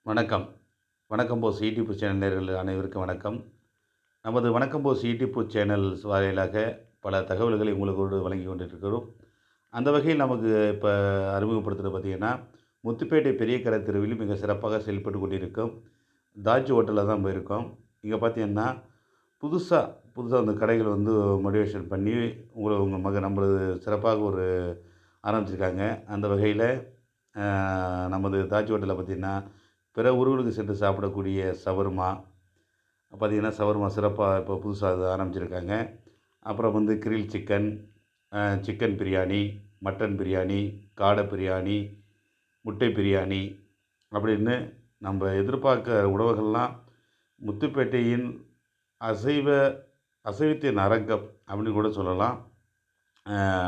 வணக்கம். வணக்கம் Bose YouTube channel நேயர்கள் அனைவருக்கும் வணக்கம். நமது வணக்கம் போஸ் யூடியூப் சேனல் வாயிலாக பல தகவல்களை உங்களோடு வழங்கி கொண்டிருக்கிறோம். அந்த வகையில் நமக்கு இப்போ அறிமுகப்படுத்துறது பார்த்தீங்கன்னா, முத்துப்பேட்டை பெரிய கடை தெருவில் மிக சிறப்பாக செயல்பட்டு கொண்டிருக்கும் தாஜ் ஹோட்டலில் தான் போயிருக்கோம். இங்கே பார்த்தீங்கன்னா, புதுசா புதுசா அந்த கடைகள் வந்து மோட்டிவேஷன் பண்ணி உங்கள் நம்மளது சிறப்பாக ஒரு ஆரம்பிச்சிருக்காங்க. அந்த வகையில நமது தாஜ் ஹோட்டலில் பார்த்தீங்கன்னா, பிற ஊர்களுக்கு சென்று சாப்பிடக்கூடிய ஷவர்மா பார்த்தீங்கன்னா, ஷவர்மா சிறப்பாக இப்போ புதுசா அது ஆரம்பிச்சிருக்காங்க. அப்புறம் வந்து grill chicken, chicken biryani, mutton biryani, காடை பிரியாணி, முட்டை பிரியாணி அப்படின்னு நம்ம எதிர்பார்க்கிற உணவுகள்லாம் முத்துப்பேட்டையின் அசைவ அசைவத்தின் அரங்கம் அப்படின்னு கூட சொல்லலாம்.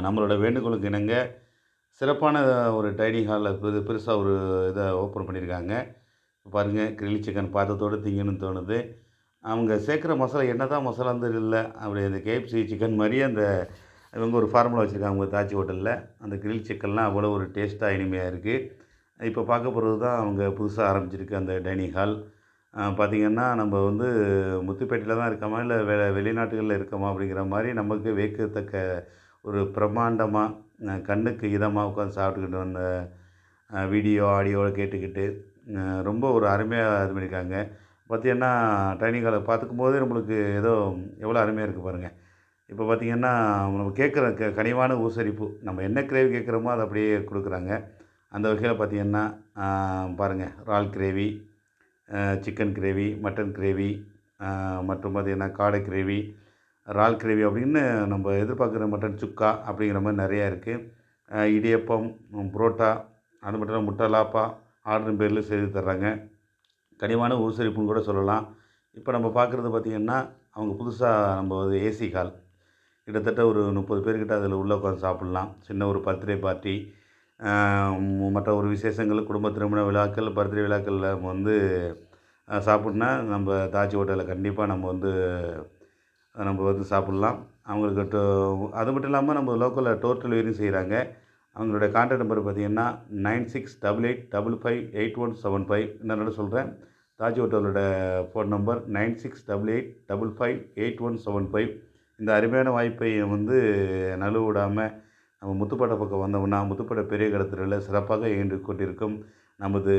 நம்மளோட வேண்டுகோளுக்கு இணங்க சிறப்பான ஒரு டைனிங் ஹாலில் பெருசா ஒரு இத ஓப்பன் பண்ணியிருக்காங்க. பாருங்க, கிரில் சிக்கன் பார்த்ததோட திங்கணும்னு தோணுது. அவங்க சேர்க்குற மசாலா என்னதான் மசாலான்னு தெரியல. அப்படி அந்த கேஎஃப்சி சிக்கன் மாரியே அந்த இவங்க ஒரு ஃபார்முலா வச்சுருக்காங்க உங்க தாஜ் ஹோட்டல்ல. அந்த கிரில் சிக்கன்லாம் அவ்வளோ ஒரு டேஸ்ட்டா இனிமையா இருக்கு. இப்போ பார்க்க போறது தான் அவங்க புதுசா ஆரம்பிச்சிருக்க அந்த டைனிங் ஹால். பார்த்தீங்கன்னா, நம்ம வந்து முத்துப்பேட்டையில தான் இருக்கோமா, இல்ல வெளிநாட்டுகள்ல இருக்கோமா அப்படிங்கிற மாரி நமக்கு வியக்கத்தக்க ஒரு பிரம்மாண்டமா, கண்ணுக்கு இதமா உட்காந்து சாப்பிட்டுக்கிட்டு வந்த வீடியோ, ஆடியோவ கேட்டுக்கிட்டு ரொம்ப ஒரு அருமையா இது பண்ணியிருக்காங்க. பார்த்தீங்கன்னா, டைனிங் ஹால பார்த்துக்கும்போதே நம்மளுக்கு ஏதோ எவ்வளோ அருமையா இருக்கு பாருங்க. இப்போ பார்த்தீங்கன்னா, நம்ம கேட்குற கனிவான உபசரிப்பு. நம்ம என்ன கிரேவி கேட்குறோமோ அத அப்படியே குடுக்குறாங்க. அந்த வகையில பார்த்தீங்கன்னா, பாருங்க, இறால் gravy, chicken gravy, mutton gravy, மற்றும் பார்த்தீங்கன்னா காடை கிரேவி, இறால் கிரேவி அப்படின்னு நம்ம எதிர்பார்க்குற மட்டன் சுக்கா அப்படிங்கிற மாரி நெறையா இருக்கு. இடியப்பம், புரோட்டா, அது மட்டும் இல்லாம முட்டை லாப்பா ஆர்டரின் பேர்ல செய்து தர்றாங்க. கனிவான உபசரிப்புன்னு கூட சொல்லலாம். இப்போ நம்ம பார்க்குறது பார்த்தீங்கன்னா, அவங்க புதுசா நம்ம வந்து ஏசி ஹால். கிட்டத்தட்ட ஒரு 30 பேர்கிட்ட அதில உள்ள உட்காந்து சாப்பிட்லாம். சின்ன ஒரு பர்த்டே பார்ட்டி, அ மற்ற ஒரு விசேஷங்கள், குடும்ப திருமண விழாக்கள், பர்த்டே விழாக்கள்ல நம்ம வந்து சாப்பிட்ணுன்னா, நம்ம தாஜ் ஹோட்டல்ல கண்டிப்பா நம்ம வந்து சாப்பிட்லாம். அவங்களுக்கு அது மட்டும் இல்லாம நம்ம லோக்கல்ல டோர் டெலிவரியும் செய்றாங்க. அவங்களுடைய கான்டாக்ட் நம்பர் பார்த்தீங்கன்னா, 9688558175. இன்னொரு தடவ சொல்றேன். தாஜ் ஹோட்டலோட ஃபோன் நம்பர் 9688558175. இந்த அருமையான வாய்ப்பை வந்து நழுவ விடாம நம்ம முத்துப்பேட்டை பக்கம் வந்தோம்னா, முத்துப்பேட்டை பெரிய கடை தெருவுல சிறப்பாக இயங்கிக் கொண்டிருக்கும் நமது